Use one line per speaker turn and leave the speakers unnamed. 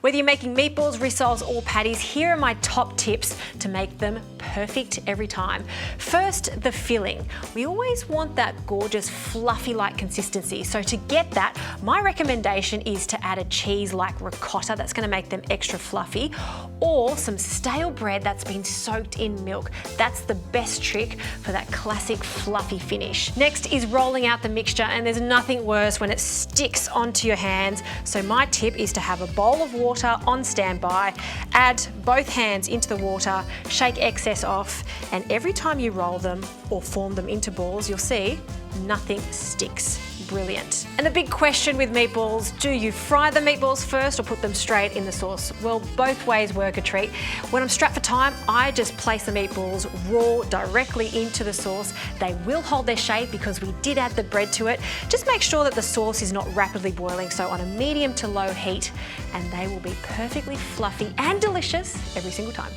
Whether you're making meatballs, rissoles or patties, here are my top tips to make them perfect every time. First, the filling. We always want that gorgeous fluffy-like consistency. So to get that, my recommendation is to add a cheese like ricotta that's going to make them extra fluffy, or some stale bread that's been soaked in milk. That's the best trick for that classic fluffy finish. Next is rolling out the mixture, and there's nothing worse when it sticks onto your hands. So my tip is to have a bowl of water on standby, add both hands into the water, shake excess off, and every time you roll them or form them into balls, you'll see nothing sticks. Brilliant. And the big question with meatballs, do you fry the meatballs first or put them straight in the sauce? Well, both ways work a treat. When I'm strapped for time, I just place the meatballs raw directly into the sauce. They will hold their shape because we did add the bread to it. Just make sure that the sauce is not rapidly boiling, so on a medium to low heat, and they will be perfectly fluffy and delicious every single time.